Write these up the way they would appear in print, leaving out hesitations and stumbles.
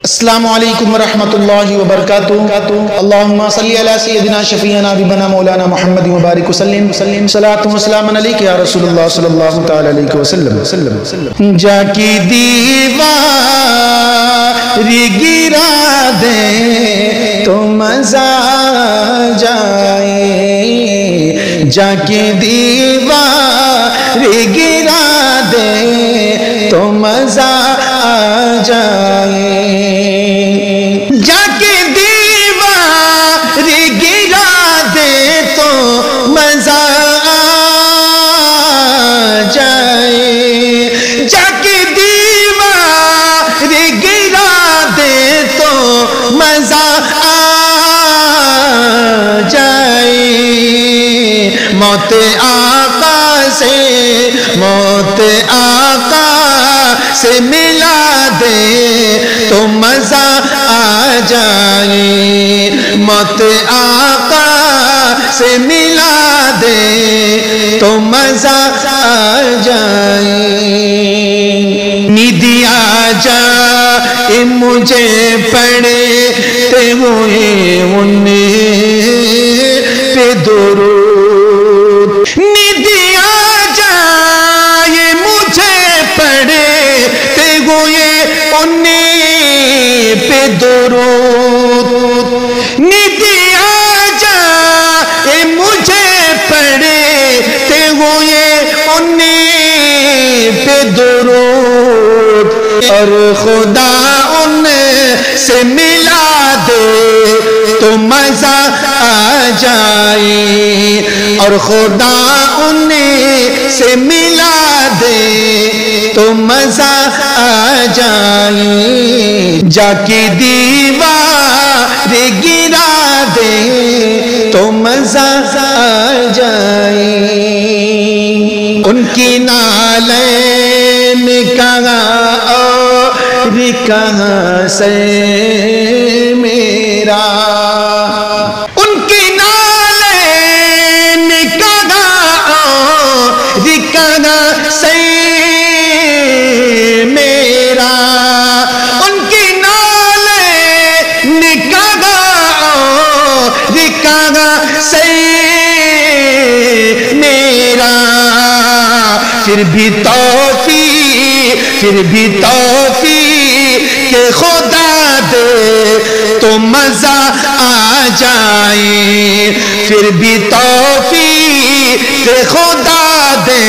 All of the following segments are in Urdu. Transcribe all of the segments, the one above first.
السلام علیکم ورحمۃ اللہ وبرکاتہ۔ اللہم صلی علی سیدنا شفیعنا حبیبنا مولانا محمد مبارک وسلم صلاۃ و سلام علیک یا رسول اللہ صلی اللہ تعالی علیہ وسلم۔ جا کی دیواری گرا دے تو مزہ جائے، جا کی دیواری گرا دے تو مزہ جائے، جا کے دیواری گرا دے تو مزہ جائے، جا کے دیواری گرا دے تو مزہ جائے، موت آقا سے ملا دے تو مزہ آ جائے، موت آقا سے ملا دے تو مزہ آ جائے، نیندی آ جائے مجھے پڑھتے ہوئے ان پہ درود، نیندی آ جائے مجھے پڑھتے ہوئے ان پہ درود، نیندی آ جائے مجھے پڑھتے ہوئے ان پہ درود، اور خدا ان سے ملا دے تو مزہ آ جائے، اور خدا ان سے ملا دے تو مزہ آ جائے، جا کے دیواری گرا دے تو مزہ آ جائے، ان کی نالین کہاں اور کہاں سے میرا، ان کی نالین کہاں اور کہاں سے میرا، ان کی نالین کہاں اور کہاں سے میرا، پھر بھی توفیق کہ خدا دے تو مزہ آ جائے، پھر بھی توفیق کہ خدا دے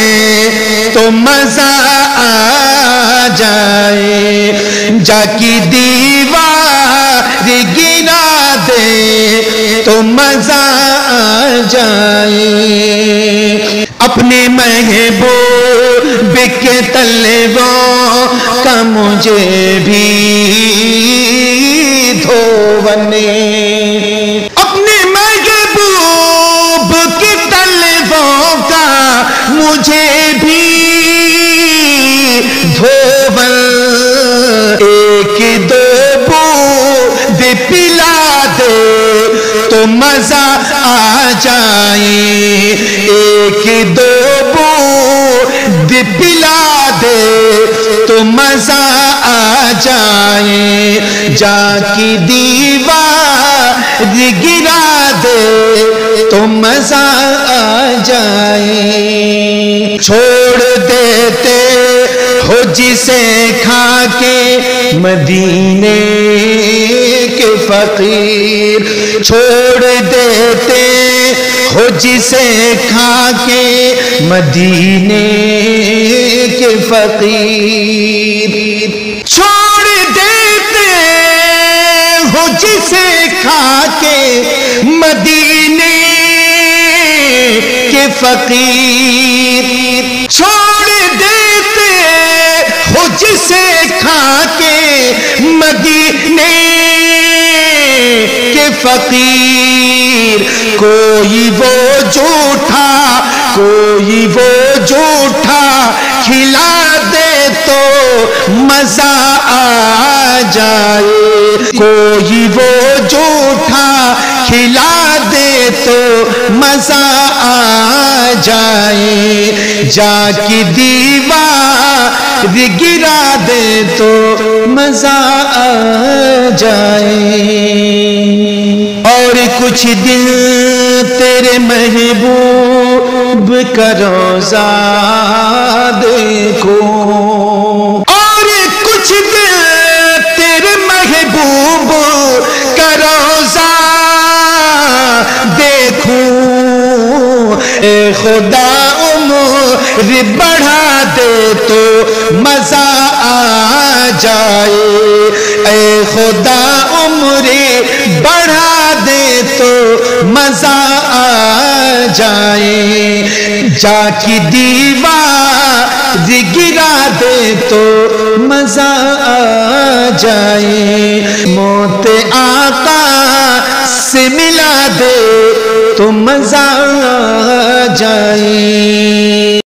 تو مزہ آ جائے، جا کی دیواری گرا دے تو مزہ آ جائے، اپنے محبوب کے طلبوں کا مجھے بھی دھونے، اپنے محبوب کے طلبوں کا مجھے بھی دھون، ایک دو بوند پلا دے تو مزہ آ جائے، ایک دو بوند پلا دے تو مزہ آ جائے، جا کی دیواری گرا دے تو مزہ آ جائے، چھوڑ دیتے ہو جسے کھا کے مدینے کے فقیر، چھوڑ دیتے ہو جسے کھا کے مدینے کے فقیر، چھوڑ دیتے ہو جسے کھا کے مدینے کے فقیر، چھوڑ دیتے ہو جسے کھا کے مدینے کے فقیر، کوئی وہ جھوٹا کھلا دے تو مزہ آ جائے، کوئی وہ جھوٹا کھلا دے تو مزہ آ جائے، جا کی دیوار گرا دے تو مزہ آ جائے، اور کچھ دن تیرے محبوب کا روضہ دیکھو، اور کچھ دن تیرے محبوب کا روضہ دیکھو، اے خدا عمر بڑھا دے تو مزہ آ جائے، اے خدا عمر بڑھا دے تو مزہ آ جائے، جا کی دیوار گرا دے تو مزہ آ جائے، موت آقا سے ملا دے تو مزہ آ جائے۔